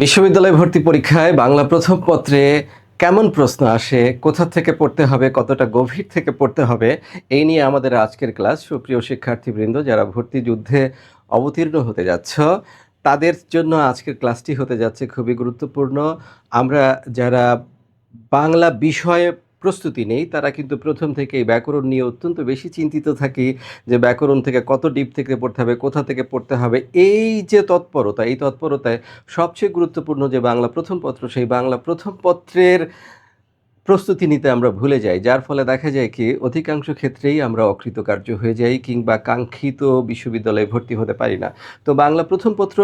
বিশ্ববিদ্যালয় ভর্তি পরীক্ষায় বাংলা প্রথম পত্রে কেমন প্রশ্ন আসে, কোথা থেকে পড়তে হবে, কতটা গভীর থেকে পড়তে হবে, এই নিয়ে আমাদের আজকের ক্লাস। সুপ্রিয় শিক্ষার্থীবৃন্দ, যারা ভর্তি যুদ্ধে অবতীর্ণ হতে যাচ্ছ, তাদের জন্য আজকের ক্লাসটি হতে যাচ্ছে খুবই গুরুত্বপূর্ণ। আমরা যারা বাংলা বিষয়ে প্রস্তুতি নেই, তারা কিন্তু প্রথম থেকেই ব্যাকরণ নিয়ে অত্যন্ত বেশি চিন্তিত থাকি যে ব্যাকরণ থেকে কত ডিপ থেকে পড়তে হবে, কোথা থেকে পড়তে হবে। এই যে তৎপরতা, এই তৎপরতায় সবচেয়ে গুরুত্বপূর্ণ যে বাংলা প্রথম পত্র, সেই বাংলা প্রথম পত্রের প্রস্তুতি নিতে আমরা ভুলে যাই, যার ফলে দেখা যায় কি অধিকাংশ ক্ষেত্রেই আমরা অকৃতকার্য হয়ে যাই কিংবা কাঙ্ক্ষিত বিশ্ববিদ্যালয়ে ভর্তি হতে পারি না। তো বাংলা প্রথম পত্র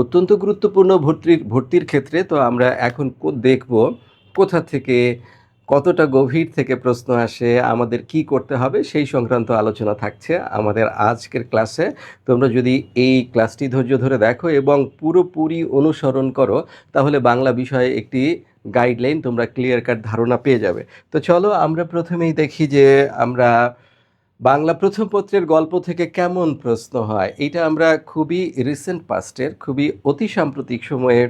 অত্যন্ত গুরুত্বপূর্ণ ভর্তির ক্ষেত্রে। তো আমরা এখন দেখব কোথা থেকে কতটা গভীর থেকে প্রশ্ন আসে, আমাদের কি করতে হবে সেই সংক্রান্ত আলোচনা থাকছে আমাদের আজকের ক্লাসে। তোমরা যদি এই ক্লাসটি ধৈর্য ধরে দেখো এবং পুরোপুরি অনুসরণ করো, তাহলে বাংলা বিষয়ে একটি গাইডলাইন তোমরা ক্লিয়ার কাট ধারণা পেয়ে যাবে। তো চলো আমরা প্রথমেই দেখি যে আমরা বাংলা প্রথম পত্রের গল্প থেকে কেমন প্রশ্ন হয়। এটা আমরা খুবই রিসেন্ট পাস্টের, খুবই অতি সাম্প্রতিক সময়ের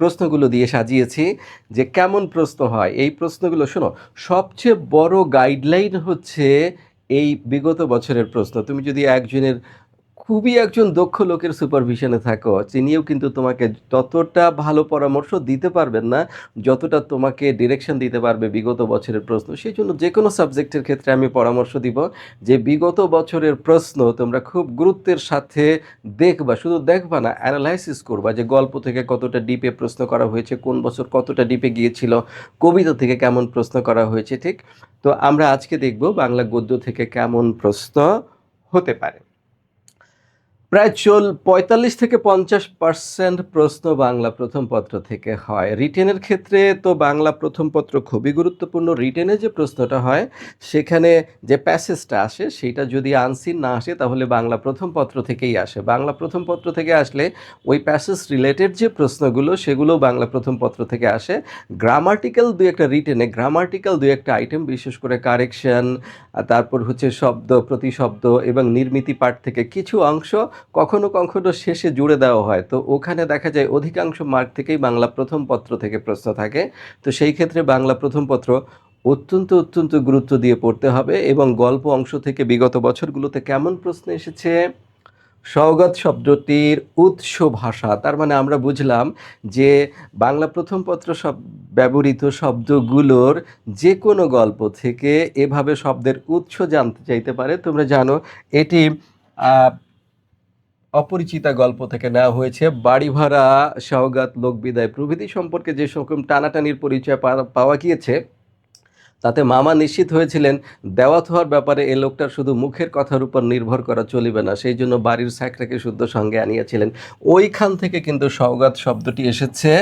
প্রশ্নগুলো দিয়ে সাজিয়েছি যে কেমন প্রশ্ন হয়। এই প্রশ্নগুলো শোনো, সবচেয়ে বড় গাইডলাইন হচ্ছে এই বিগত বছরের প্রশ্ন। তুমি যদি একজন দক্ষ লোকের সুপারভিশনে থাকো, তিনিও কিন্তু তোমাকে ততটা ভালো পরামর্শ দিতে পারবেন না যতটা তোমাকে ডিরেকশন দিতে পারবে বিগত বছরের প্রশ্ন। সেই জন্য যে কোনো সাবজেক্টের ক্ষেত্রে আমি পরামর্শ দিব যে বিগত বছরের প্রশ্ন তোমরা খুব গুরুত্বের সাথে দেখবা, শুধু দেখবা না, অ্যানালাইসিস করবা যে গল্প থেকে কতটা ডিপে প্রশ্ন করা হয়েছে, কোন বছর কতটা ডিপে গিয়েছিল, কবিতা থেকে কেমন প্রশ্ন করা হয়েছে। ঠিক, তো আমরা আজকে দেখব বাংলা গদ্য থেকে কেমন প্রশ্ন হতে পারে। প্রায় 45-50% প্রশ্ন বাংলা প্রথম পত্র থেকে হয়। রিটেনের ক্ষেত্রে তো বাংলা প্রথম পত্র খুবই গুরুত্বপূর্ণ। রিটেনে যে প্রশ্নটা হয়, সেখানে যে প্যাসেজটা আসে, সেটা যদি আনসিন না আসে তাহলে বাংলা প্রথম পত্র থেকেই আসে। বাংলা প্রথম পত্র থেকে আসলে ওই প্যাসেজ রিলেটেড যে প্রশ্নগুলো, সেগুলো বাংলা প্রথম পত্র থেকে আসে। গ্রামাটিক্যাল দুই একটা রিটেনে, গ্রামাটিক্যাল দুই একটা আইটেম, বিশেষ করে কারেকশন, তারপর হচ্ছে শব্দ প্রতিশব্দ এবং নির্মিতি পাঠ থেকে কিছু অংশ কখনো কখনো শেষে জুড়ে দেওয়া হয়। তো ওখানে দেখা যায় অধিকাংশ মার্ক থেকেই বাংলা প্রথম পত্র থেকে প্রশ্ন থাকে। তো সেই ক্ষেত্রে বাংলা প্রথম পত্র অত্যন্ত গুরুত্ব দিয়ে পড়তে হবে। এবং গল্প অংশ থেকে বিগত বছরগুলোতে কেমন প্রশ্ন এসেছে। সওগাত শব্দটির উৎস ভাষা, তার মানে আমরা বুঝলাম যে বাংলা প্রথম পত্র ব্যবহৃত শব্দগুলোর যে কোনো গল্প থেকে এভাবে শব্দের উৎস জানতে চাইতে পারে। তোমরা জানো এটি অপরিচিতা গল্প থেকে নেওয়া হয়েছে। বাড়ি ভাড়া, সওগাত, লোকবিদায় প্রভৃতি সম্পর্কে যে সকম টানাটানির পরিচয় পাওয়া গিয়েছে, তাতে মামা নিশ্চিত হয়েছিলেন দেওয়াত হওয়ার ব্যাপারে এ লোকটার শুধু মুখের কথার উপর নির্ভর করা চলিবে না, সেই জন্য বাড়ির স্যাকটাকে শুদ্ধ সঙ্গে আনিয়েছিলেন। ওইখান থেকে কিন্তু সওগাত শব্দটি এসেছে।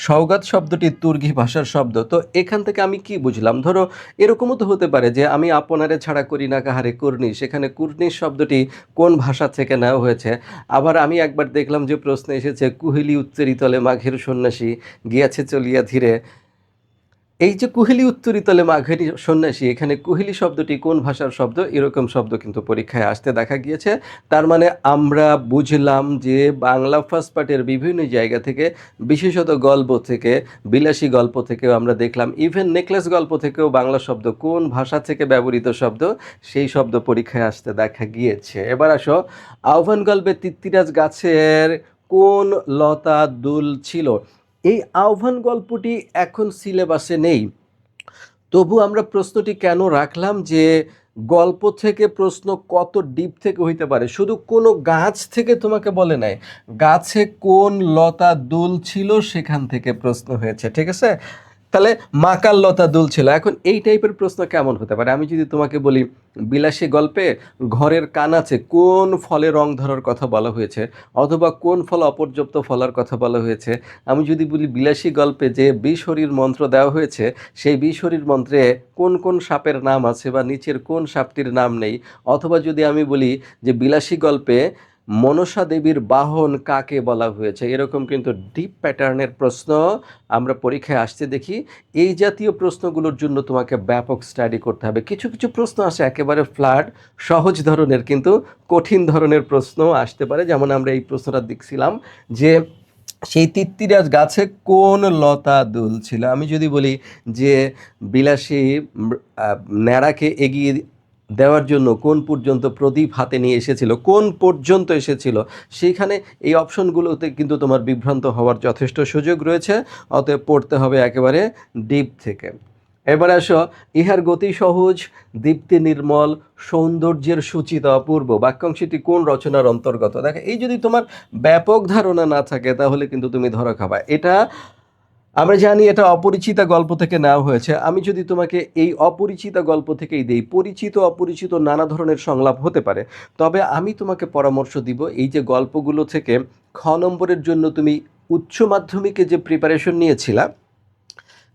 সওগাত শব্দটি তুর্কি ভাষার শব্দ। তো এখান থেকে আমি কি বুঝলাম, ধরো এরকমও তো হতে পারে যে আমি আপনারে ছাড়া করি না কাহারে কুর্নি, সেখানে কুর্নির শব্দটি কোন ভাষা থেকে নেওয়া হয়েছে। আবার আমি একবার দেখলাম যে প্রশ্ন এসেছে কুহিলি উত্তরিতলে মাঘের সন্ন্যাসী গিয়াছে চলিয়া ধীরে। এই যে কুহেলি উত্তরিতলে মাঘের সন্ন্যাসী, এখানে কুহেলি শব্দটি কোন ভাষার শব্দ, এরকম শব্দ কিন্তু পরীক্ষায় আসতে দেখা গিয়েছে। তার মানে আমরা বুঝলাম যে বাংলা ফার্স্ট পার্টের বিভিন্ন জায়গা থেকে, বিশেষত গল্প থেকে, বিলাসী গল্প থেকেও আমরা দেখলাম, ইভেন নেকলেস গল্প থেকেও বাংলা শব্দ কোন ভাষা থেকে ব্যবহৃত শব্দ, সেই শব্দ পরীক্ষায় আসতে দেখা গিয়েছে। এবার আসো, আহ্বান গল্পে তিত্তিরাজ গাছের কোন লতা দুল ছিল। এই আহ্বান গল্পটি এখন সিলেবাসে নেই, তবু আমরা প্রশ্নটি কেন রাখলাম যে গল্প থেকে প্রশ্ন কত ডিপ থেকে হইতে পারে। শুধু কোনো গাছ থেকে তোমাকে বলে নাই, গাছে কোন লতা দুল ছিল সেখান থেকে প্রশ্ন হয়েছে। ঠিক আছে, তাহলে মাকাল লতা দুল ছিল। এখন এই টাইপের প্রশ্ন কেমন হতে পারে। আমি যদি তোমাকে বলি বিলাসী গল্পে ঘরের কানাচে কোন ফলে রং ধরার কথা বলা হয়েছে, অথবা কোন ফল অপর্যাপ্ত ফলার কথা বলা হয়েছে। আমি যদি বলি বিলাসী গল্পে যে বিশহরীর মন্ত্র দেওয়া হয়েছে, সেই বিশহরীর মন্ত্রে কোন কোন সাপের নাম আছে বা নিচের কোন সাপটির নাম নেই। অথবা যদি আমি বলি যে বিলাসী গল্পে মনসা দেবীর বাহন কাকে বলা হয়েছে। এরকম কিন্তু ডিপ প্যাটার্নের প্রশ্ন আমরা পরীক্ষায় আসতে দেখি। এই জাতীয় প্রশ্নগুলোর জন্য তোমাকে ব্যাপক স্টাডি করতে হবে। কিছু কিছু প্রশ্ন আসে একেবারে ফ্ল্যাট সহজ ধরনের, কিন্তু কঠিন ধরনের প্রশ্ন আসতে পারে। যেমন আমরা এই প্রশ্নটা দেখছিলাম যে সেই তিত্তিরাজ গাছে কোন লতা দুলছিল? আমি যদি বলি যে বিলাসী ন্যাড়াকে এগিয়ে দেওয়ার জন্য কোন পর্যন্ত প্রদীপ হাতে নিয়ে এসেছিল, কোন পর্যন্ত এসেছিল, সেইখানে এই অপশনগুলোতে কিন্তু তোমার বিভ্রান্ত হওয়ার যথেষ্ট সুযোগ রয়েছে। অতএব পড়তে হবে একেবারে ডিপ থেকে। এবার আসো, ইহার গতি সহজ, দীপ্তি নির্মল, সৌন্দর্যের সূচিত অপূর্ব, বাক্যাংশটি কোন রচনার অন্তর্গত? দেখো, এই যদি তোমার ব্যাপক ধারণা না থাকে তাহলে কিন্তু তুমি ধরা খাবা। এটা আমরা জানি এটা অপরিচিতা গল্প থেকে নেওয়া হয়েছে। আমি যদি তোমাকে এই অপরিচিতা গল্প থেকেই দেই, পরিচিত অপরিচিত নানা ধরনের সংলাপ হতে পারে, তবে আমি তোমাকে পরামর্শ দিব এই যে গল্পগুলো থেকে খ নম্বরের জন্য তুমি উচ্চ মাধ্যমিকে যে প্রিপারেশন নিয়েছিলা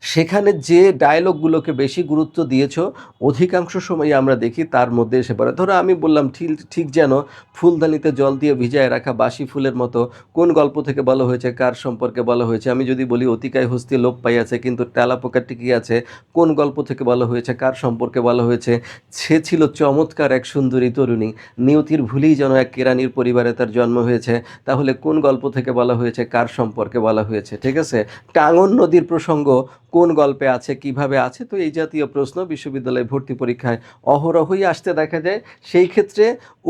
সেখানে যে ডায়লগগুলোকে বেশি গুরুত্ব দিয়েছো, অধিকাংশ সময় আমরা দেখি তার মধ্যে এসে পড়ে। ধরো আমি বললাম ঠিক ঠিক যেন ফুলদানিতে জল দিয়ে ভিজায় রাখা বাসি ফুলের মতো, কোন গল্প থেকে বলা হয়েছে, কার সম্পর্কে বলা হয়েছে? আমি যদি বলি অতিকায় হস্তি লোপ পাইয়াছে কিন্তু তেলাপোকা টিকিয়ে আছে, কোন গল্প থেকে বলা হয়েছে, কার সম্পর্কে বলা হয়েছে? সে ছিল চমৎকার এক সুন্দরী তরুণী, নিয়তির ভুলেই যেন এক কেরানির পরিবারে তার জন্ম হয়েছে, তাহলে কোন গল্প থেকে বলা হয়েছে, কার সম্পর্কে বলা হয়েছে? ঠিক আছে, টাঙ্গন নদীর প্রসঙ্গ কোন গল্পে আছে, কিভাবে আছে? তো এই জাতীয় প্রশ্ন বিশ্ববিদ্যালয় ভর্তি পরীক্ষায় অহরহই আসতে দেখা যায়। সেই ক্ষেত্রে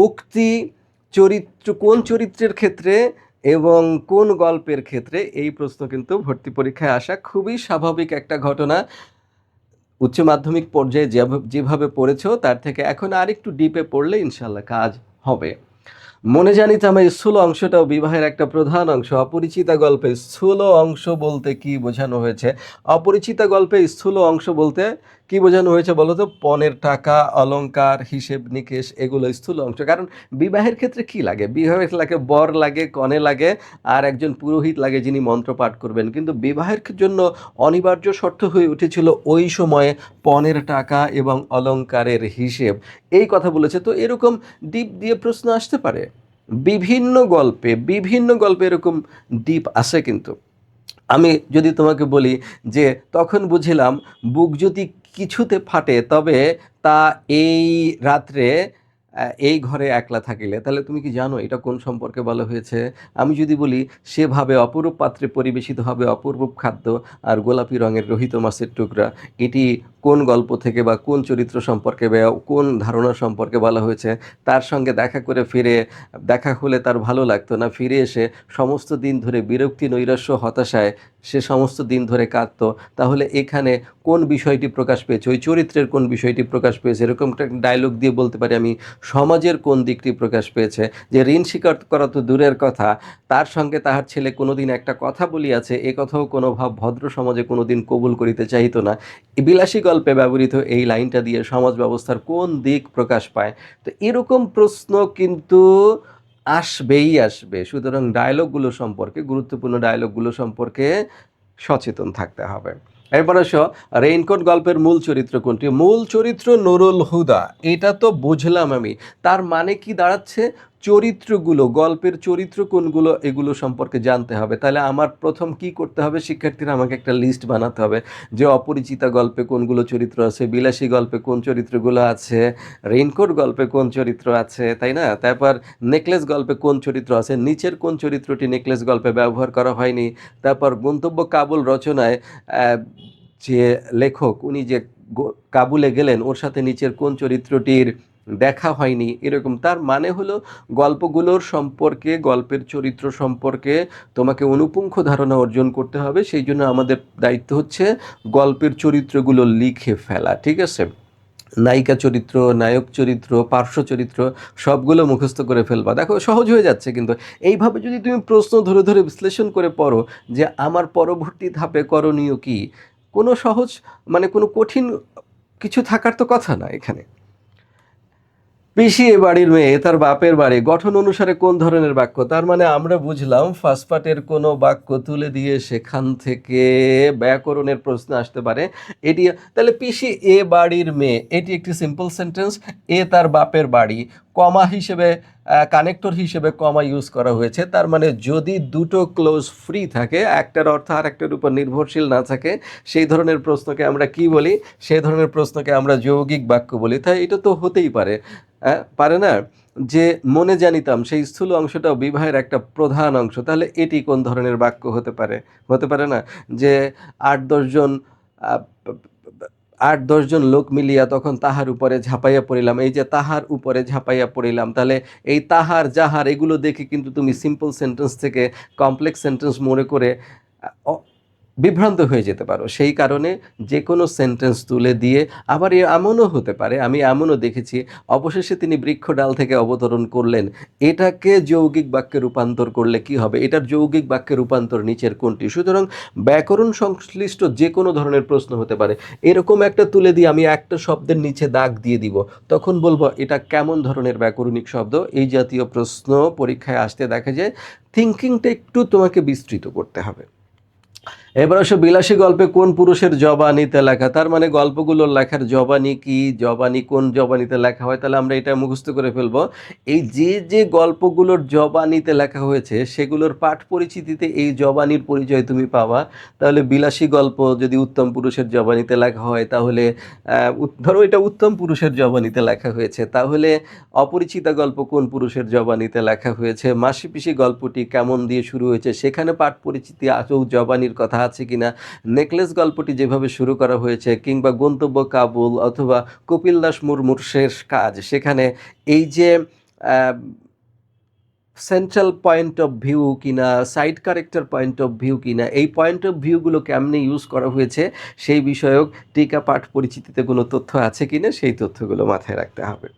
উক্তি চরিত্র কোন চরিত্রের ক্ষেত্রে এবং কোন গল্পের ক্ষেত্রে, এই প্রশ্ন কিন্তু ভর্তি পরীক্ষায় আসা খুবই স্বাভাবিক একটা ঘটনা। উচ্চ মাধ্যমিক পর্যায়ে যেভাবে পড়েছো তার থেকে এখন আরেকটু ডিপে পড়লে ইনশাল্লাহ কাজ হবে। মনে জানিতাম এই স্থূল অংশটাও বিবাহের একটা প্রধান অংশ। অপরিচিতা গল্পে স্থূল অংশ বলতে কি বোঝানো হয়েছে? অপরিচিতা গল্পে স্থূল অংশ বলতে কি বোঝানো হয়েছে বলো তো? পণের টাকা, অলংকার, হিসেব নিকেশ, এগুলো স্থূল অংশ। কারণ বিবাহের ক্ষেত্রে কি লাগে? বিবাহের লাগে বর লাগে, কনে লাগে, আর একজন পুরোহিত লাগে যিনি মন্ত্র পাঠ করবেন। কিন্তু বিবাহের জন্য অনিবার্য শর্ত হয়ে উঠেছিল ওই সময়ে পণের টাকা এবং অলংকারের হিসেব। এই কথা বলেছে। তো এরকম ডিপ দিয়ে প্রশ্ন আসতে পারে বিভিন্ন গল্পে এরকম ডিপ আসে। কিন্তু আমি যদি তোমাকে বলি যে তখন বুঝিলাম বুক যদি কিছুতে ফাটে তবে তা এই রাত্রে এই ঘরে একলা থাকিলে, তাহলে তুমি কি জানো এটা কোন সম্পর্কে বলা হয়েছে? আমি যদি বলি সেভাবে অপরূপ পাত্রে পরিবেশিত হবে অপূর্ব খাদ্য আর গোলাপি রঙের রহিত মাছের টুকরা, এটি কোন গল্প থেকে বা কোন চরিত্র সম্পর্কে বা কোন ধারণা সম্পর্কে বলা হয়েছে? তার সঙ্গে দেখা হলে তার ভালো লাগতো না, ফিরে এসে সমস্ত দিন ধরে বিরক্তি, নৈরাশ্য, হতাশায় সে সমস্ত দিন ধরে কাঁদতো। তাহলে এখানে কোন বিষয়টি প্রকাশ পেয়েছে, ওই চরিত্রের কোন বিষয়টি প্রকাশ পেয়েছে? এরকম একটা ডায়লগ দিয়ে বলতে পারি আমি সমাজের কোন দিকটি প্রকাশ পেয়েছে। যে ঋণ স্বীকার করা তো দূরের কথা, তার সঙ্গে তাহার ছেলে কোনোদিন একটা কথা বলিয়াছে, এ কথাও কোনো ভদ্র সমাজে কোনোদিন কবুল করিতে চাহিত না। বিলাসী গল্পে ব্যবহৃত এই লাইনটা দিয়ে সমাজ ব্যবস্থার কোন দিক প্রকাশ পায়? তো এরকম প্রশ্ন কিন্তু আসবে। সুতরাং ডায়লগগুলো সম্পর্কে, গুরুত্বপূর্ণ ডায়লগগুলো সম্পর্কে সচেতন থাকতে হবে। এরপর আসো, রেইনকোট গল্পের মূল চরিত্র কোনটি? মূল চরিত্র নুরুল হুদা, এটা তো বুঝলাম আমি। তার মানে কি দাঁড়াচ্ছে? চরিত্রগুলো, গল্পের চরিত্র কোনগুলো, এগুলো সম্পর্কে জানতে হবে। তাহলে আমার প্রথম কি করতে হবে? শিক্ষার্থীরা আমাকে একটা লিস্ট বানাতে হবে যে অপরিচিতা গল্পে কোনগুলো চরিত্র আছে, বিলাসী গল্পে কোন চরিত্রগুলো আছে, রেইনকোট গল্পে কোন চরিত্র আছে, তাই না? তারপর নেকলেস গল্পে কোন চরিত্র আছে, নিচের কোন চরিত্রটি নেকলেস গল্পে ব্যবহার করা হয়নি। তারপর গন্তব্য কাবুল রচনায় যে লেখক উনি যে কাবুলে গেলেন ওর সাথে নিচের কোন চরিত্রটির দেখা হয়নি, এরকম। তার মানে হলো গল্পগুলোর সম্পর্কে, গল্পের চরিত্র সম্পর্কে তোমাকে অনুপুঙ্খ ধারণা অর্জন করতে হবে। সেই জন্য আমাদের দায়িত্ব হচ্ছে গল্পের চরিত্রগুলো লিখে ফেলা, ঠিক আছে? নায়িকা চরিত্র, নায়ক চরিত্র, পার্শ্ব চরিত্র সবগুলো মুখস্থ করে ফেলবা। দেখো সহজ হয়ে যাচ্ছে। কিন্তু এইভাবে যদি তুমি প্রশ্ন ধরে ধরে বিশ্লেষণ করে পড়ো যে আমার পরবর্তী ধাপে করণীয় কি, কোনো সহজ মানে কোনো কঠিন কিছু থাকার তো কথা না এখানে। পিসি এ বাড়ির মেয়ে তার বাপের বাড়ি, গঠন অনুসারে কোন ধরনের বাক্য? তার মানে আমরা বুঝলাম ফার্স্ট পার্টের কোনো বাক্য তুলে দিয়ে সেখান থেকে ব্যাকরণের প্রশ্ন আসতে পারে। এটি তাহলে পিসি এ বাড়ির মেয়ে, এটি একটি সিম্পল সেন্টেন্স। এ তার বাপের বাড়ি, কমা হিসেবে কানেক্টর হিসেবে কমা ইউজ করা হয়েছে। তার মানে যদি দুটো ক্লোজ ফ্রি থাকে, একটার অর্থ আর একটার উপর নির্ভরশীল না থাকে, সেই ধরনের প্রশ্নকে আমরা কি বলি? সেই ধরনের প্রশ্নকে আমরা যৌগিক বাক্য বলি। তাই এটা তো হতেই পারে, পারে না? যে মনে জানিতাম সেই স্থূল অংশটাও বিবাহের একটা প্রধান অংশ, তাহলে এটি কোন ধরনের বাক্য হতে পারে? হতে পারে না যে ৮-১০ জন আ ৮-১০ জন লোক মিলিয়া তখন তাহার উপরে ঝাঁপাইয়া পড়িলাম। এই যে তাহার উপরে ঝাঁপাইয়া পড়িলাম, তাহলে এই তাহার, যাহার এগুলো দেখে কিন্তু তুমি সিম্পল সেন্টেন্স থেকে কমপ্লেক্স সেন্টেন্স মনে করে আ অ বিভ্রান্ত হয়ে যেতে পারো। সেই কারণে যেকোনো সেন্টেন্স তুলে দিয়ে, আবার এমনও হতে পারে, আমি এমনও দেখেছি, অবশেষে তিনি বৃক্ষডাল থেকে অবতরণ করলেন। এটাকে যৌগিক বাক্যে রূপান্তর করলে কি হবে? এটার যৌগিক বাক্যে রূপান্তর নিচের কোনটি? সুতরাং ব্যাকরণ সংশ্লিষ্ট যেকোনো ধরনের প্রশ্ন হতে পারে। এরকম একটা তুলে দিয়ে আমি একটা শব্দের নিচে দাগ দিয়ে দিব, তখন বলবো এটা কেমন ধরনের ব্যাকরণিক শব্দ? এই জাতীয় প্রশ্ন পরীক্ষায় আসতে দেখা যায়। থিঙ্কিংটা একটু তোমাকে বিস্তৃত করতে হবে। এবার আসো বিলাসী গল্পে কোন পুরুষের জবানিতে লেখা, তার মানে গল্পগুলোর লেখার জবানি কি, জবানি কোন জবানিতে লেখা হয়, তাহলে আমরা এটা মুখস্থ করে ফেলবো। এই যে যে গল্পগুলোর জবানিতে লেখা হয়েছে সেগুলোর পাঠ পরিচিতিতে এই জবানির পরিচয় তুমি পাবা। তাহলে বিলাসী গল্প যদি উত্তম পুরুষের জবানিতে লেখা হয়, তাহলে ধরো এটা উত্তম পুরুষের জবানিতে লেখা হয়েছে, তাহলে অপরিচিতা গল্প কোন পুরুষের জবানিতে লেখা হয়েছে, মাসি পিসি গল্পটি কেমন দিয়ে শুরু হয়েছে, সেখানে পাঠ পরিচিতি আদৌ জবানির কথা আছে কিনা, নেকলেস গল্পটি যেভাবে শুরু করা হয়েছে, কিংবা গন্তব্য কাবুল অথবা কপিল দাস মুর্মুর শেষ কাজ, সেখানে এই যে সেন্ট্রাল পয়েন্ট অফ ভিউ কিনা, side character point of view কিনা, এই পয়েন্ট অফ ভিউগুলো কেমনে ইউজ করা হয়েছে সেই বিষয়ক টিকা পাঠ পরিচিতিতে কোনো তথ্য আছে কিনা, সেই তথ্যগুলো মাথায় রাখতে হবে।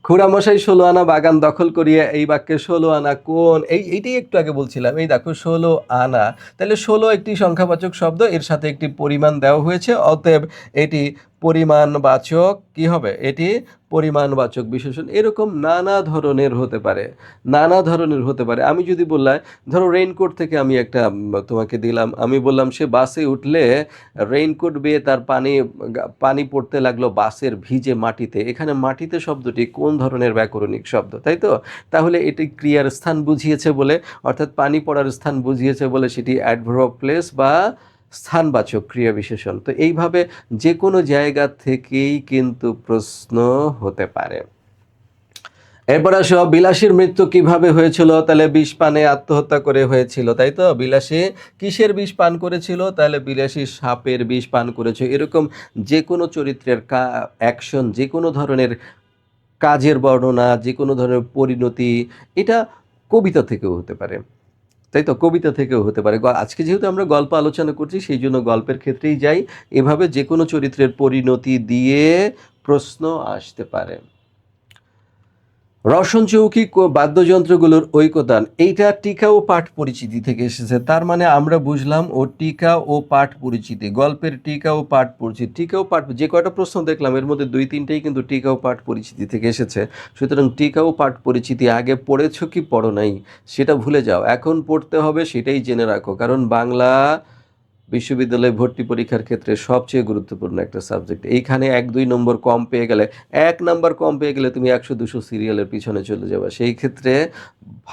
খুড়ামশাই ১৬ আনা বাগান দখল করিয়া, এই বাক্যে ১৬ আনা কোন, এইটাই একটু আগে বলছিলাম, এই দেখো ১৬ আনা, তাহলে ১৬ একটি সংখ্যাবাচক শব্দ, এর সাথে একটি পরিমাণ দেওয়া হয়েছে, অতএব এটি পরিমাণবাচক কি হবে? এটি পরিমাণবাচক বিশেষণ। এরকম নানা ধরনের হতে পারে, নানা ধরনের হতে পারে। আমি যদি বললাম, ধরো রেইনকোট থেকে আমি একটা তোমাকে দিলাম, আমি বললাম সে বাসে উঠলে রেইনকোট বেয়ে তার পানি পড়তে লাগলো বাসের ভিজে মাটিতে। এখানে মাটিতে শব্দটি কোন ধরনের ব্যাকরণিক শব্দ, তাই তো? তাহলে এটি ক্রিয়ার স্থান বুঝিয়েছে বলে, অর্থাৎ পানি পড়ার স্থান বুঝিয়েছে বলে সেটি অ্যাডভার্ব প্লেস বা স্থানবাচক ক্রিয়া বিশেষণ। তো এইভাবে যে কোনো জায়গা থেকেই কিন্তু প্রশ্ন হতে পারে। এরপর আসো বিলাসীর মৃত্যু কিভাবে হয়েছিল, তাহলে বিষ পানে আত্মহত্যা করে হয়েছিল, তাই তো? বিলাসী কিসের বিষ পান করেছিল? তাহলে বিলাসী সাপের বিষ পান করেছে। এরকম যে কোনো চরিত্রের অ্যাকশন, যে কোনো ধরনের কাজের বর্ণনা, যে কোনো ধরনের পরিণতি, এটা কবিতা থেকেও হতে পারে, তাই তো? কবিতা থেকেও হতে পারে। আজকে যেহেতু আমরা গল্প আলোচনা করছি, সেই জন্য গল্পের ক্ষেত্রেই যাই। এভাবে যে কোনো চরিত্রের পরিণতি দিয়ে প্রশ্ন আসতে পারে। রসন চৌকি বাদ্যযন্ত্রগুলোর ঐকতান, এইটা টিকা ও পাঠ পরিচিতি থেকে এসেছে। তার মানে আমরা বুঝলাম ও টিকা ও পাঠ পরিচিতি, গল্পের টিকা ও পাঠ পরিচিতি। টিকা ও পাঠ, যে কয়টা প্রশ্ন দেখলাম এর মধ্যে ২-৩টাই কিন্তু টিকা ও পাঠ পরিচিতি থেকে এসেছে। সুতরাং টিকা ও পাঠ পরিচিতি আগে পড়েছো কি পড়ো নাই সেটা ভুলে যাও, এখন পড়তে হবে সেটাই জেনে রাখো। কারণ বাংলা বিশ্ববিদ্যালয়ে ভর্তি পরীক্ষার ক্ষেত্রে সবচেয়ে গুরুত্বপূর্ণ একটা সাবজেক্ট। এইখানে ১-২ নম্বর কম পেয়ে গেলে, ১ নাম্বার কম পেয়ে গেলে তুমি ১০০-২০০ সিরিয়ালের পিছনে চলে যাবে। সেই ক্ষেত্রে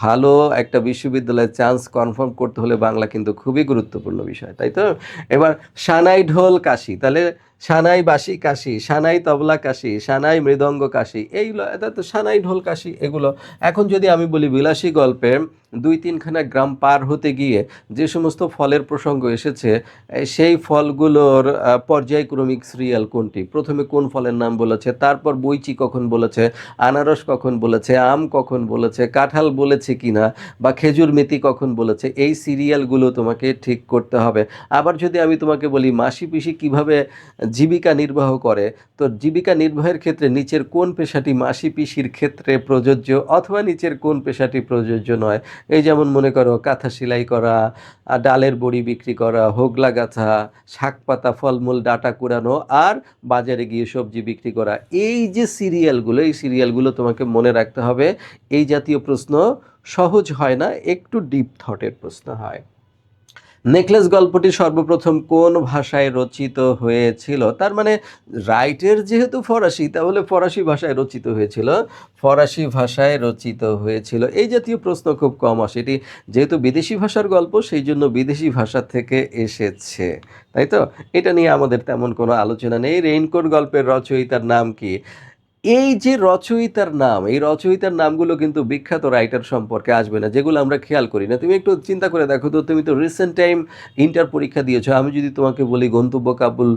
ভালো একটা বিশ্ববিদ্যালয়ের চান্স কনফার্ম করতে হলে বাংলা কিন্তু খুবই গুরুত্বপূর্ণ বিষয়, তাই তো? এবার সানাই ঢোল কাশি, তাহলে সানাই বাঁশি কাশি, সানাই তবলা কাশি, সানাই মৃদঙ্গ কাশি, এইগুলো তো সানাই ঢোল কাশি এগুলো। এখন যদি আমি বলি বিলাসী গল্পে ২-৩খানা গ্রাম পার হতে গিয়ে যে সমস্ত ফলের প্রসঙ্গ এসেছে, সেই ফলগুলোর পর্যায়ক্রমিক সিরিয়াল কোনটি? প্রথমে কোন ফলের নাম বলেছে, তারপর বইচি কখন বলেছে, আনারস কখন বলেছে, আম কখন বলেছে, কাঁঠাল বলেছে কিনা, বা খেজুর মেথি কখন বলেছে, এই সিরিয়ালগুলো তোমাকে ঠিক করতে হবে। আবার যদি আমি তোমাকে বলি মাসি পিসি কিভাবে জীবিকা নির্বাহ করে, তো জীবিকা নির্বাহের ক্ষেত্রে নিচের কোন পেশাটি মাসি পিসির ক্ষেত্রে প্রযোজ্য, অথবা নিচের কোন পেশাটি প্রযোজ্য নয়? এই যেমন মনে করো কাঁথা সেলাই করা, ডালের বড়ি বিক্রি করা, হোগলা গাঁথা, শাক পাতা ফলমূল ডাটা কুড়ানো, আর বাজারে গিয়ে সবজি বিক্রি করা। এই যে সিরিয়ালগুলো, এই সিরিয়ালগুলো তোমাকে মনে রাখতে হবে। এই জাতীয় প্রশ্ন সহজ হয় না, একটু ডিপ থটের প্রশ্ন হয়। নেকলেস গল্পটি সর্বপ্রথম কোন ভাষায় রচিত হয়েছিল? তার মানে রাইটের যেহেতু ফরাসি, তাহলে ফরাসি ভাষায় রচিত হয়েছিল, ফরাসি ভাষায় রচিত হয়েছিল। এই জাতীয় প্রশ্ন খুব কম আসে। এটি যেহেতু বিদেশি ভাষার গল্প, সেই জন্য বিদেশি ভাষা থেকে এসেছে, তাই তো? এটা নিয়ে আমাদের তেমন কোনো আলোচনা নেই। রেইনকোট গল্পের রচয়িতার নাম কি? এই যে রচয়িতার নাম, এই রচয়িতার নামগুলো কিন্তু বিখ্যাত রাইটার সম্পর্কে আসবে না, যেগুলো আমরা খেয়াল করি না। তুমি একটু চিন্তা করে দেখো তো, তুমি তো রিসেন্ট টাইম ইন্টার পরীক্ষা দিয়েছো, আমি যদি তোমাকে বলি গন্তব্য কাবুল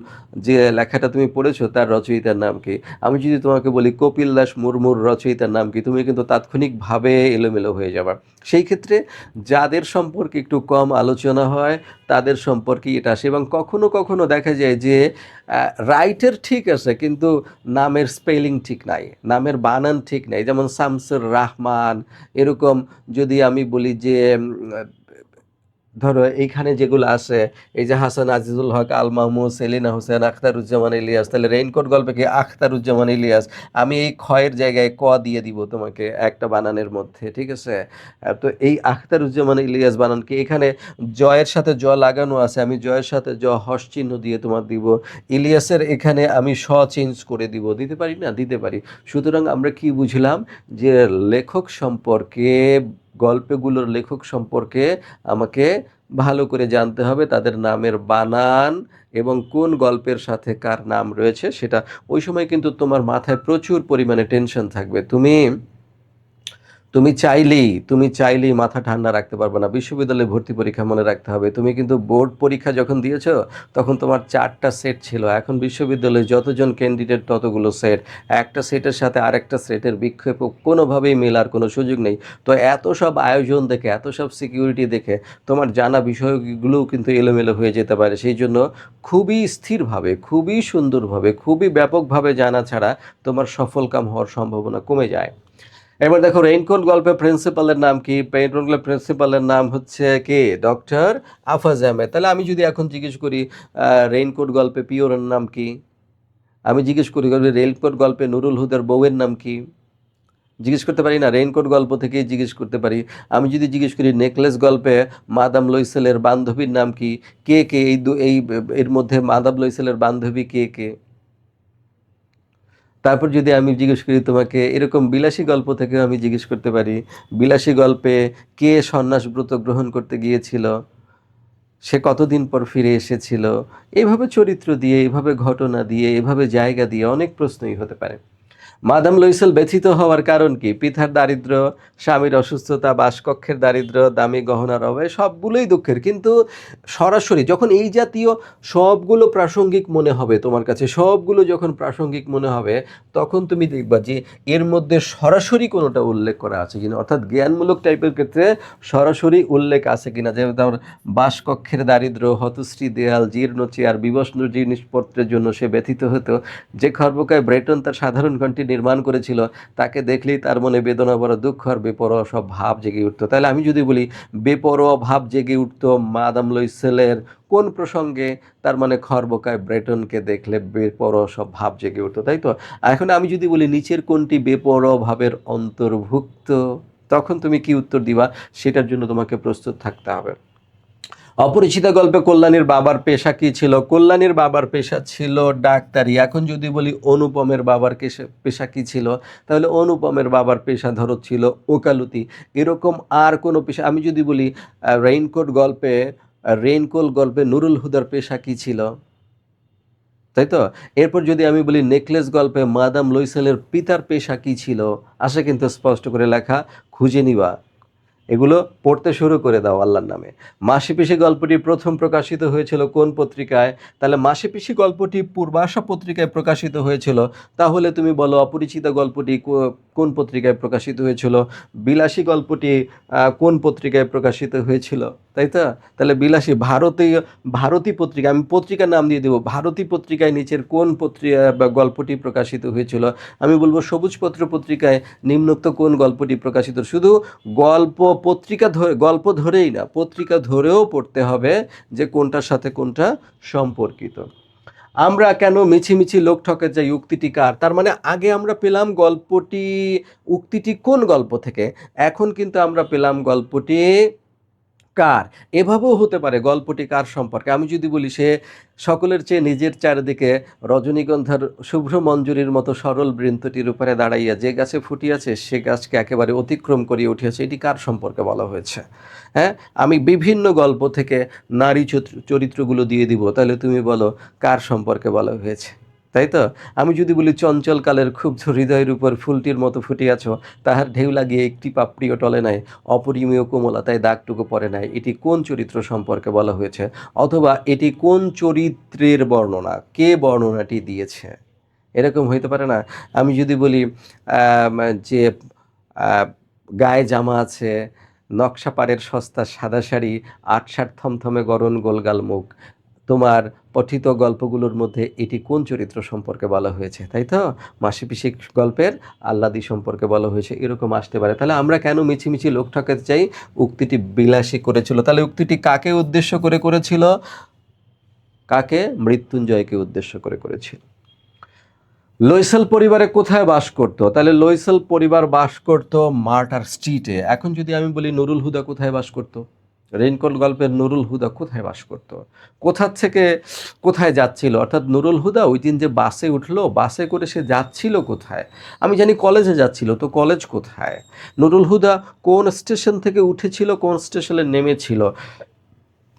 যে লেখাটা তুমি পড়েছো তার রচয়িতার নাম কি, আমি যদি তোমাকে বলি কপিল দাস মুর্মুর রচয়িতার নাম কি, তুমি কিন্তু তাৎক্ষণিকভাবে এলোমেলো হয়ে যাবে। সেই ক্ষেত্রে যাদের সম্পর্কে একটু কম আলোচনা হয় তাদের সম্পর্কে এটা আসে, এবং কখনো কখনো দেখা যায় যে রাইটার ঠিক আছে কিন্তু নামের স্পেলিং ঠিক নাই, নামের বানান ঠিক নাই। যেমন শামসুর রাহমান, এরকম যদি আমি বলি যে ধরো এইখানে যেগুলো আছে, এই যে হাসান আজিজুল হক, আল মাহমুদ, সেলিনা হোসেন, আখতারুজ্জামান ইলিয়াস, তাহলে রেইনকোট গল্পে কি আখতারুজ্জামান ইলিয়াস, আমি এই খয়ের জায়গায় ক দিয়ে দিব তোমাকে একটা বানানের মধ্যে, ঠিক আছে? তো এই আখতারুজ্জামান ইলিয়াস বানান কি, এখানে জয়ের সাথে জ লাগানো আছে, আমি জয়ের সাথে জ হস চিহ্ন দিয়ে তোমার দিব। ইলিয়াসের এখানে আমি স চেঞ্জ করে দিব, দিতে পারি না? দিতে পারি। সুতরাং আমরা কি বুঝলাম যে লেখক সম্পর্কে, গল্পগুলোর লেখক সম্পর্কে আমাকে ভালো করে জানতে হবে, তাদের নামের বানান এবং কোন গল্পের সাথে কার নাম রয়েছে সেটা। ওই সময় কিন্তু তোমার মাথায় প্রচুর পরিমাণে টেনশন থাকবে, তুমি চাইলেই মাথা ঠান্ডা রাখতে পারবে না। বিশ্ববিদ্যালয়ে ভর্তি পরীক্ষা মনে রাখতে হবে, তুমি কিন্তু বোর্ড পরীক্ষা যখন দিয়েছো তখন তোমার 4টা সেট ছিল, এখন বিশ্ববিদ্যালয়ে যতজন ক্যান্ডিডেট ততগুলো সেট, একটা সেটের সাথে আরেকটা সেটের বিক্ষেপ কোনোভাবেই মেলার কোনো সুযোগ নেই। তো এত সব আয়োজন দেখে, এত সব সিকিউরিটি দেখে তোমার জানা বিষয়গুলোও কিন্তু এলোমেলো হয়ে যেতে পারে। সেই জন্য খুবই স্থিরভাবে, খুবই সুন্দরভাবে, খুবই ব্যাপকভাবে জানা ছাড়া তোমার সফলকাম হওয়ার সম্ভাবনা কমে যায়। এবার দেখো রেইনকোট গল্পের প্রিন্সিপালের নাম কি? রেইনকোট গল্পের প্রিন্সিপালের নাম হচ্ছে কে? ডক্টর আফাজ আহমেদ। তাহলে আমি যদি এখন জিজ্ঞেস করি রেইনকোট গল্পে পিওরের নাম কি, আমি জিজ্ঞেস করি রেইনকোট গল্পে নুরুল হুদার বউয়ের নাম কি, জিজ্ঞেস করতে পারি না? রেইনকোট গল্প থেকেই জিজ্ঞেস করতে পারি। আমি যদি জিজ্ঞেস করি নেকলেস গল্পে মাদাম লইসেলের বান্ধবীর নাম কি, কে কে এই এর মধ্যে মাদাম লইসেলের বান্ধবী কে কে? তারপর যদি আমি জিজ্ঞেস করি তোমাকে এরকম বিলাসী গল্প থেকেও আমি জিজ্ঞেস করতে পারি, বিলাসী গল্পে কে সন্ন্যাস ব্রত গ্রহণ করতে গিয়েছিল, সে কতদিন পর ফিরে এসেছিল। এইভাবে চরিত্র দিয়ে, এইভাবে ঘটনা দিয়ে, এভাবে জায়গা দিয়ে অনেক প্রশ্নই হতে পারে। মাদাম লুইসেল ব্যথিত হওয়ার কারণ কি? পিতার দারিদ্র্য, স্বামীর অসুস্থতা, বাসকক্ষের দারিদ্র্য, দামি গহনার অভাব, সবগুলোই দুঃখের। কিন্তু সরাসরি যখন এই জাতীয় সবগুলো প্রাসঙ্গিক মনে হবে তোমার কাছে, সবগুলো যখন প্রাসঙ্গিক মনে হবে, তখন তুমি দেখবা যে এর মধ্যে সরাসরি কোনোটা উল্লেখ করা আছে কিনা, অর্থাৎ জ্ঞানমূলক টাইপের ক্ষেত্রে সরাসরি উল্লেখ আছে কিনা। যেমন তোমার বাসকক্ষের দারিদ্র্য, হতশ্রী দেয়াল, জীর্ণ চেয়ার, বিবস্ত্র জিনিসপত্রের জন্য সে ব্যথিত হতো। যে খর্বকায় ব্রেটন তার সাধারণ ঘরটি নির্মাণ করেছিল, তাকে দেখলেই তার মনে বেদনা বড় দুঃখ আর বেপরোয়া সব ভাব জেগে উঠতো। তাহলে আমি যদি বলি বেপরোয়া ভাব জেগে উঠতো মাদাম লুইসেলের কোন প্রসঙ্গে, তার মানে খর্বকায় ব্রেটনকে দেখলে বেপরোয়া সব ভাব জেগে উঠতো, তাই তো? এখন আমি যদি বলি নিচের কোনটি বেপরোয়া ভাবের অন্তর্ভুক্ত, তখন তুমি কি উত্তর দিবা? সেটার জন্য তোমাকে প্রস্তুত থাকতে হবে। অপরিচিতা গল্পে কল্যাণীর বাবার পেশা কি ছিল? কল্যাণীর বাবার পেশা ছিল ডাক্তারি। এখন যদি বলি অনুপমের বাবার পেশা কি ছিল, তাহলে অনুপমের বাবার পেশা ধরো ছিল ওকালতি। এরকম আর কোনো পেশা, আমি যদি বলি রেইনকোট গল্পে নুরুল হুদার পেশা কি ছিল, তাই তো? এরপর যদি আমি বলি নেকলেস গল্পে মাদাম লুইসেলের পিতার পেশা কি ছিল, আসে কিন্তু স্পষ্ট করে লেখা, খুঁজে নিবা, এগুলো পড়তে শুরু করে দাও আল্লাহর নামে। মাসিপিসি গল্পটি প্রথম প্রকাশিত হয়েছিল কোন পত্রিকায়? তাহলে মাসিপিসি গল্পটি পূর্বাশা পত্রিকায় প্রকাশিত হয়েছিল। তাহলে তুমি বলো অপরিচিত গল্পটি কোন পত্রিকায় প্রকাশিত হয়েছিল? বিলাসী গল্পটি কোন পত্রিকায় প্রকাশিত হয়েছিল, তাই তো? তাহলে বিলাসী ভারতী পত্রিকা, আমি পত্রিকার নাম দিয়ে দেবো, ভারতী পত্রিকায় নিচের কোন পত্রিকা বা গল্পটি প্রকাশিত হয়েছিল? আমি বলবো সবুজপত্র পত্রিকায় নিম্নোক্ত কোন গল্পটি প্রকাশিত। শুধু গল্প ধরেই না, পত্রিকা ধরেও পড়তে হবে যে কোনটার সাথে কোনটা সম্পর্কিত। আমরা কেন মিছিমিছি লোক ঠকে যাই, উক্তিটি কার? তার মানে আগে আমরা পেলাম উক্তিটি কোন গল্প থেকে, এখন কিন্তু আমরা পেলাম গল্পটি কার। এভাবেও হতে পারে গল্পটি কার সম্পর্কে। আমি যদি বলি সে সকলের চেয়ে নিজের চারিদিকে রজনীগন্ধার শুভ্র মঞ্জুরির মতো সরল বৃন্তটির উপরে দাঁড়াইয়া যে গাছে ফুটিয়াছে সে গাছকে একেবারে অতিক্রম করিয়া উঠিয়াছে, এটি কার সম্পর্কে বলা হয়েছে? হ্যাঁ, আমি বিভিন্ন গল্প থেকে নারী চরিত্রগুলো দিয়ে দিব, তাহলে তুমি বলো কার সম্পর্কে বলা হয়েছে? তাই তো? আমি যদি বলি চঞ্চল কালের ক্ষুব্ধ হৃদয়ের উপর ফুলটির মতো ফুটিয়াছ, তাহার ঢেউ লাগিয়ে একটি পাপড়িও টলে নাই, অপরিমেয় কোমলতায় দাগটুকু পড়ে নাই। এটি কোন চরিত্র সম্পর্কে বলা হয়েছে? অথবা এটি কোন চরিত্রের বর্ণনা? কে বর্ণনাটি দিয়েছে? এরকম হইতে পারে না? আমি যদি বলি আম যে আ গায়ে জামা আছে, নকশা পাড়ের সস্তা সাদা শাড়ি, আঁটসাঁট থমথমে গড়ন গোলগাল মুখ। তোমার পঠিত গল্পগুলোর মধ্যে এটি কোন চরিত্র সম্পর্কে বলা হয়েছে? তাই তো? মাসিপিসি গল্পের আল্লাদি সম্পর্কে বলা হয়েছে। এরকম আসতে পারে। তাহলে আমরা কেন মিছিমিছি লোক ঠকাতে চাই? উক্তিটি বিলাসী করেছিল। তাহলে উক্তিটি কাকে উদ্দেশ্য করে করেছিল? কাকে? মৃত্যুঞ্জয়কে উদ্দেশ্য করে করেছিল। লয়সেল পরিবারে কোথায় বাস করতো? তাহলে লয়সেল পরিবার বাস করতো মার্টার স্ট্রিটে। এখন যদি আমি বলি নুরুল হুদা কোথায় বাস করতো? রেইনকোট গল্পের নুরুল হুদা কোথায় বাস করতো? কোথা থেকে কোথায় যাচ্ছিল? অর্থাৎ নুরুল হুদা ওই দিন যে বাসে উঠলো, বাসে করে সে যাচ্ছিল কোথায়? আমি জানি কলেজে যাচ্ছিল, তো কলেজ কোথায়? নুরুল হুদা কোন স্টেশন থেকে উঠেছিল, কোন স্টেশনে নেমেছিল?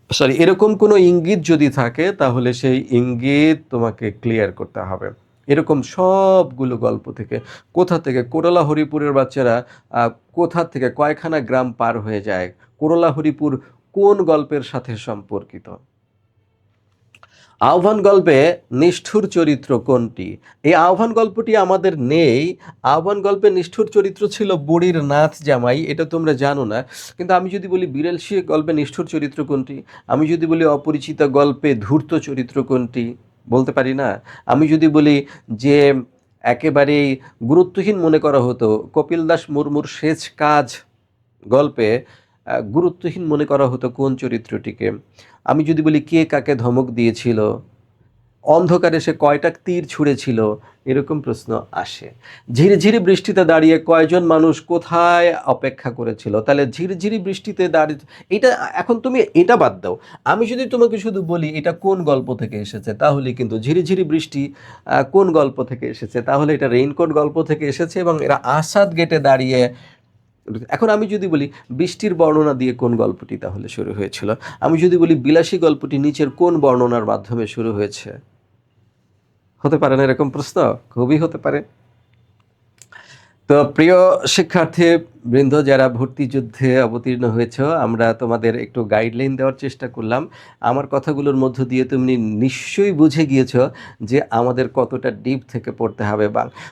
সরি, এরকম কোনো ইঙ্গিত যদি থাকে তাহলে সেই ইঙ্গিত তোমাকে ক্লিয়ার করতে হবে। এরকম সবগুলো গল্প থেকে কোথা থেকে কোরলা হরিপুরের বাচ্চারা কোথা থেকে কয়খানা গ্রাম পার হয়ে যায়, কোরলা হরিপুর কোন গল্পের সাথে সম্পর্কিত? আহ্বান গল্পে নিষ্ঠুর চরিত্র কোনটি? এই আহ্বান গল্পটি আমাদের নেই। আহ্বান গল্পে নিষ্ঠুর চরিত্র ছিল বুড়ির নাথ জামাই, এটা তোমরা জানো না। কিন্তু আমি যদি বলি বিড়াল শিখ গল্পে নিষ্ঠুর চরিত্র কোনটি? আমি যদি বলি অপরিচিত গল্পে ধূর্ত চরিত্র কোনটি? বলতে পারি না? আমি যদি বলি যে একেবারেই গুরুত্বহীন মনে করা হতো কপিল দাস মুর্মুর সেচ কাজ গল্পে গুরুত্বহীন মনে করা হতো কোন চরিত্রটিকে? আমি যদি বলি কে কাকে ধমক দিয়েছিল, অন্ধকারে সে কয়টা তীর ছুঁড়েছিল, এরকম প্রশ্ন আসে। ঝিরিঝিরি বৃষ্টিতে দাঁড়িয়ে কয়জন মানুষ কোথায় অপেক্ষা করেছিল? তাহলে ঝিরিঝিরি বৃষ্টিতে দাঁড়িয়ে এটা, এখন তুমি এটা বাদ দাও। আমি যদি তোমাকে শুধু বলি এটা কোন গল্প থেকে এসেছে, তাহলে কিন্তু ঝিরিঝিরি বৃষ্টি কোন গল্প থেকে এসেছে? তাহলে এটা রেইনকোট গল্প থেকে এসেছে এবং এরা আসাদ গেটে দাঁড়িয়ে। এখন আমি যদি বলি বৃষ্টির বর্ণনা দিয়ে কোন গল্পটি তাহলে শুরু হয়েছিল? আমি যদি বলি বিলাসী গল্পটি নিচের কোন বর্ণনার মাধ্যমে শুরু হয়েছে? হতে পারে না এরকম প্রশ্ন? খুবই হতে পারে। তো প্রিয় শিক্ষার্থী বৃন্দ যারা ভর্তি যুদ্ধে অবতীর্ণ হয়েছ, আমরা তোমাদের একটু গাইডলাইন দেওয়ার চেষ্টা করলাম। আমার কথাগুলোর মধ্য দিয়ে তুমি নিশ্চয়ই বুঝে গিয়েছ যে আমাদের কতটা ডিপ থেকে পড়তে হবে।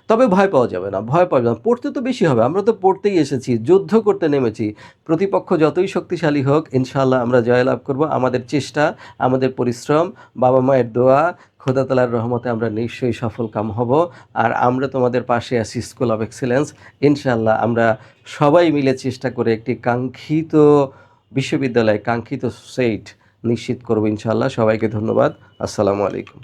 তবে ভয় পাওয়া যাবে না, ভয় পাওয়া যাবে না, পড়তে তো বেশি হবে। আমরা তো পড়তেই এসেছি, যুদ্ধ করতে নেমেছি। প্রতিপক্ষ যতই শক্তিশালী হোক, ইনশাআল্লাহ আমরা জয়লাভ করব। আমাদের চেষ্টা, আমাদের পরিশ্রম, বাবা মায়ের দোয়া, খোদা তাআলার রহমতে আমরা নিশ্চয়ই সফল কাম হব। আর আমরা তোমাদের পাশে আছি স্কুল অফ এক্সেলেন্স। ইনশাআল্লাহ আমরা সবাই মিলে চেষ্টা করে একটি কাঙ্ক্ষিত বিশ্ববিদ্যালয়, কাঙ্ক্ষিত সেট নিশ্চিত করব ইনশাআল্লাহ। সবাইকে ধন্যবাদ। আসসালামু আলাইকুম।